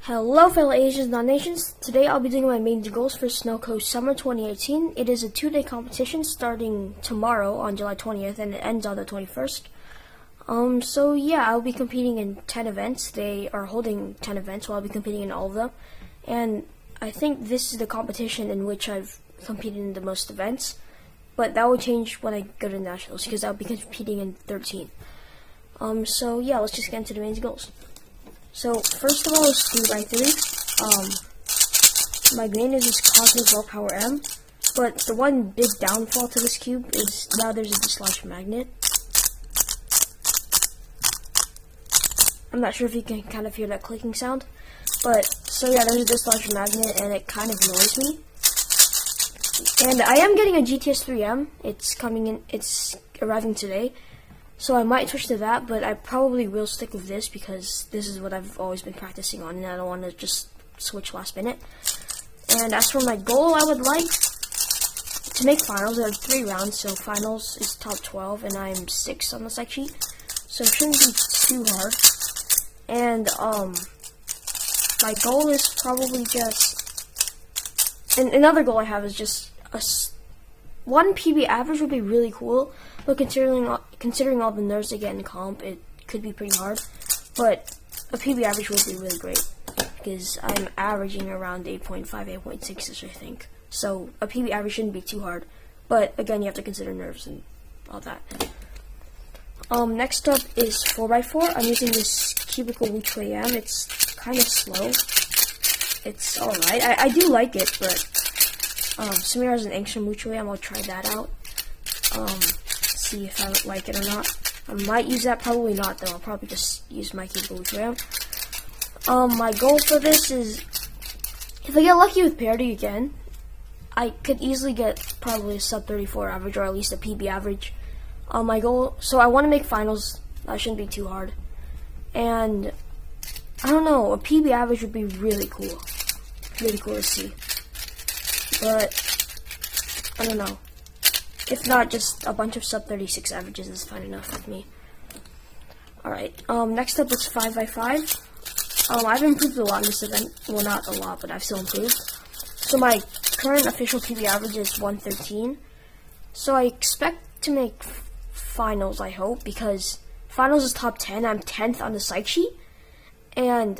Hello fellow Asians, non-Asians. Today I'll be doing my main goals for Snoco Summer 2018. It is a 2-day competition starting tomorrow on July 20th and it ends on the 21st. So yeah, I'll be competing in 10 events. They are holding 10 events, so I'll be competing in all of them. And I think this is the competition in which I've competed in the most events. But that will change when I go to nationals because I'll be competing in 13. So yeah, let's just get into the main goals. So first of all, let's do right 3. My main is this Cosmic Willpower M, but the one big downfall to this cube is now there's a dislodge magnet. I'm not sure if you can kind of hear that clicking sound, but so yeah, there's a dislodge magnet and it kind of annoys me. And I am getting a GTS 3M. It's coming in. It's arriving today. So I might switch to that, but I probably will stick with this because this is what I've always been practicing on, and I don't want to just switch last minute. And as for my goal, I would like to make finals. There are 3 rounds, so finals is top 12, and I'm 6 on the psych sheet, so it shouldn't be too hard. And my goal is probably just, and another goal I have is just one PB average would be really cool, but considering all the nerfs they get in comp, it could be pretty hard. But a PB average would be really great because I'm averaging around 8.5, 8.6ish, I think. So a PB average shouldn't be too hard. But again, you have to consider nerfs and all that. Next up is 4x4. I'm using this cubicle Wuchui M. It's kind of slow. It's alright. I do like it, but Samir has an Ancient Wuchui M. I'll try that out. See if I like it or not. I might use that, probably not though. I'll probably just use my cubicle Wuchui M. My goal for this is, if I get lucky with parity again, I could easily get probably a sub 34 average or at least a PB average. My goal, so I want to make finals. That shouldn't be too hard. And I don't know, a PB average would be really cool. Really cool to see. But I don't know. If not, just a bunch of sub 36 averages is fine enough with me. Alright, next up is 5x5. I've improved a lot in this event. Well, not a lot, but I've still improved. So my current official PB average is 113. So I expect to make finals, I hope, because finals is top 10. I'm 10th on the psych sheet. And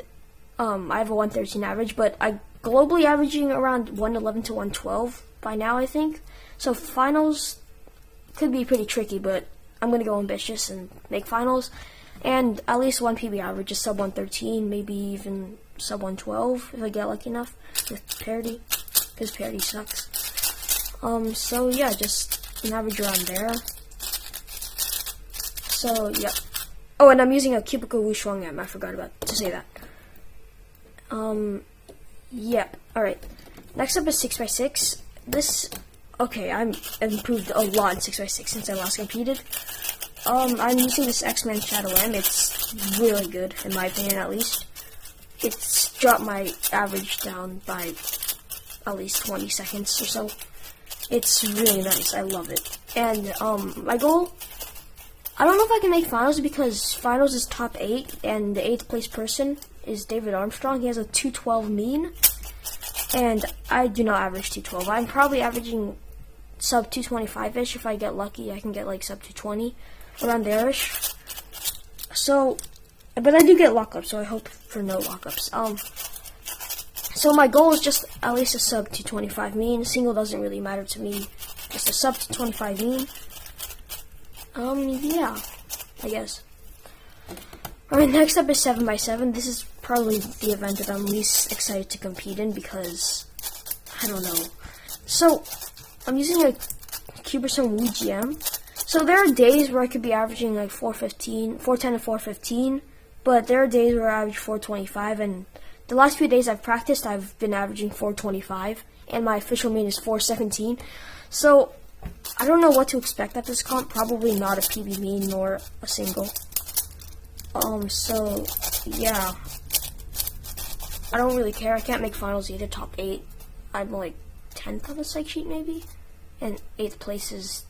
I have a 113 average, but I'm globally averaging around 111 to 112 by now, I think. So finals could be pretty tricky, but I'm going to go ambitious and make finals. And at least one PB average is sub 113, maybe even sub 112 if I get lucky enough with parity, because parity sucks. So yeah, just an average around there. So yeah. Oh, and I'm using a cubicle Wushuang M. I forgot to say that. Yeah. Alright. Next up is 6x6. This, okay, I'm improved a lot in 6x6 since I last competed. I'm using this X-Men Shadow M. It's really good, in my opinion at least. It's dropped my average down by at least 20 seconds or so. It's really nice. I love it. And my goal, I don't know if I can make finals because finals is top 8, and the 8th place person is David Armstrong. He has a 212 mean. And I do not average 212. I'm probably averaging sub 225-ish. If I get lucky, I can get like sub 220, around there-ish. So, but I do get lockups, so I hope for no lockups. So my goal is just at least a sub 225 mean. Single doesn't really matter to me. Just a sub 225 mean. Yeah, I guess. Alright, next up is 7x7. This is probably the event that I'm least excited to compete in because, I don't know. So, I'm using a Cubism WuGM. So there are days where I could be averaging like 410 to 415, but there are days where I average 425, and the last few days I've practiced, I've been averaging 425, and my official mean is 417. So, I don't know what to expect at this comp. Probably not a PB mean nor a single. So, yeah. I don't really care. I can't make finals either, top 8. I'm like 10th on the psych sheet maybe. And 8th place is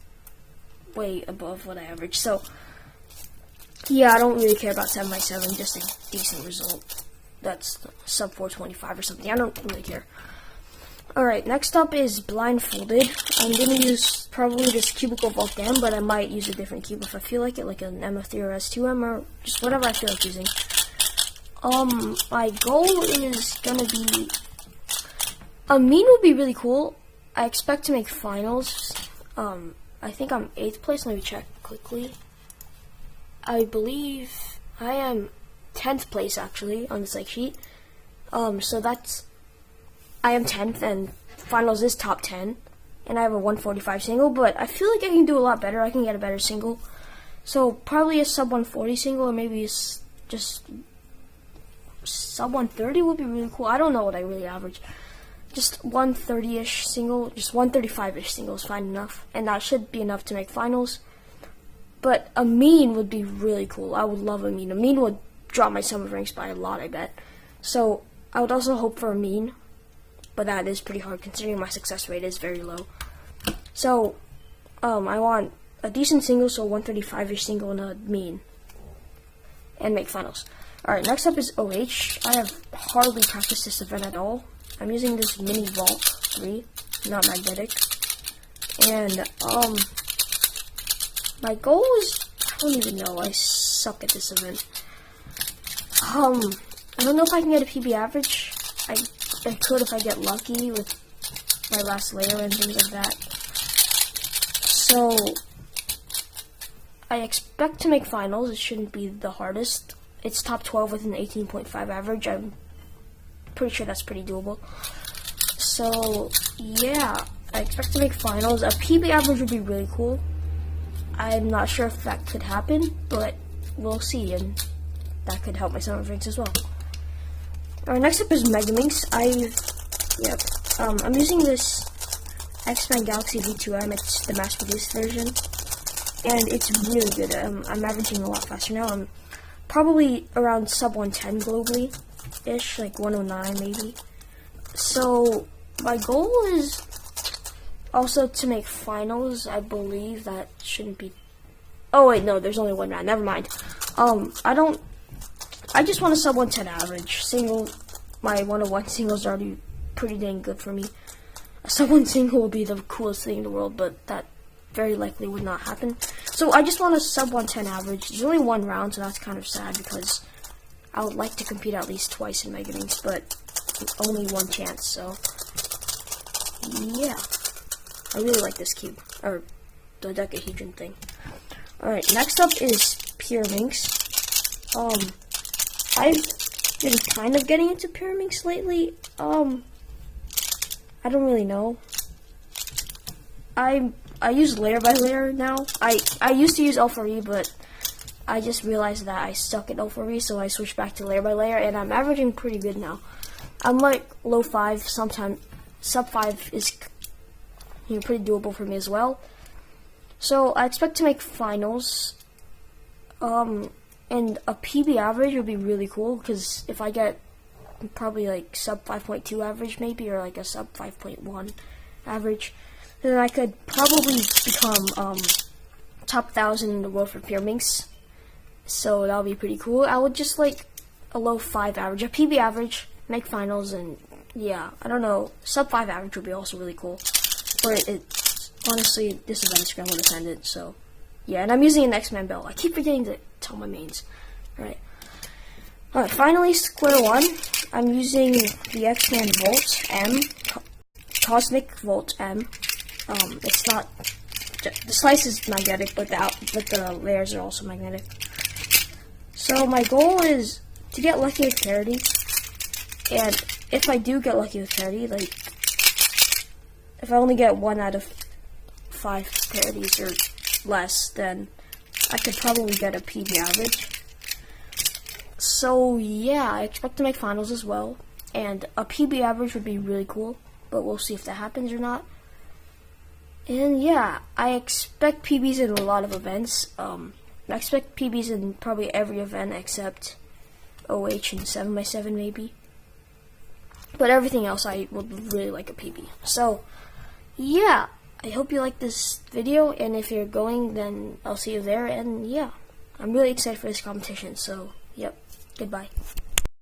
way above what I average. So, yeah, I don't really care about 7x7, just a decent result. that's sub 425 or something. I don't really care. Alright, next up is blindfolded. I'm gonna use probably this cubicle Vault M, but I might use a different cube if I feel like it, like an MF3 or S2M or just whatever I feel like using. My goal is gonna be a mean would be really cool. I expect to make finals. I think I'm 8th place. Let me check quickly. I believe I am 10th place actually on the psych sheet. So that's I am 10th and finals is top 10, and I have a 145 single. But I feel like I can do a lot better. I can get a better single. So probably a sub 140 single, or maybe it's just sub 130 would be really cool. I don't know what I really average. Just 130-ish single, just 135-ish single is fine enough, and that should be enough to make finals. But a mean would be really cool. I would love a mean. A mean would drop my summer ranks by a lot, I bet. So I would also hope for a mean, but that is pretty hard considering my success rate is very low. So I want a decent single, so 135-ish single and a mean, and make finals. Alright, next up is OH. I have hardly practiced this event at all. I'm using this mini Vault 3, not magnetic. And my goal is, I don't even know, I suck at this event. I don't know if I can get a PB average. I could if I get lucky with my last layer and things like that. So I expect to make finals. It shouldn't be the hardest. It's top 12 with an 18.5 average. I'm pretty sure that's pretty doable. So yeah, I expect to make finals. A PB average would be really cool. I'm not sure if that could happen, but we'll see, and that could help my summer ranks as well. Alright, next up is Megaminx. I'm using this X-Men Galaxy V2M. It's the mass-produced version, and it's really good. I'm averaging a lot faster now. I'm probably around sub 110 globally-ish, like 109 maybe. So my goal is also to make finals. I believe that shouldn't be. Oh wait, no, there's only one round. Never mind. I just want a sub 110 average. Single, my 101 single is already pretty dang good for me. A sub 1 single will be the coolest thing in the world, but that very likely would not happen. So I just want a sub 110 average. There's only one round, so that's kind of sad because I would like to compete at least twice in Megaminx, but only one chance. So yeah, I really like this cube, or the dodecahedron thing. Alright, next up is Pyraminx. I've been kind of getting into Pyraminx lately. I don't really know. I use layer by layer now. I used to use L4E, but I just realized that I suck at L4E, so I switched back to layer by layer, and I'm averaging pretty good now. I'm like low 5, sometimes sub 5 is pretty doable for me as well. So I expect to make finals. And a PB average would be really cool, because if I get probably like sub 5.2 average maybe, or like a sub 5.1 average, then I could probably become top 1,000 in the world for Pyraminx. So that would be pretty cool. I would just like a low 5 average, a PB average, make finals, and yeah, I don't know, sub 5 average would be also really cool. But honestly, this event is going to defend it, so yeah, and I'm using an X-Men belt. I keep forgetting to tell my mains. Alright, finally, square one. I'm using the X-Men Volt M, Cosmic Volt M. It's not, the slice is magnetic, but the layers are also magnetic. So my goal is to get lucky with parity, and if I do get lucky with parity, like, if I only get 1 out of 5 parities or less, then I could probably get a PB average. So yeah, I expect to make finals as well, and a PB average would be really cool, but we'll see if that happens or not. And yeah, I expect PBs in a lot of events. I expect PBs in probably every event except OH and 7x7 maybe. But everything else I would really like a PB. So yeah, I hope you like this video, and if you're going, then I'll see you there, and yeah, I'm really excited for this competition, so yep, goodbye.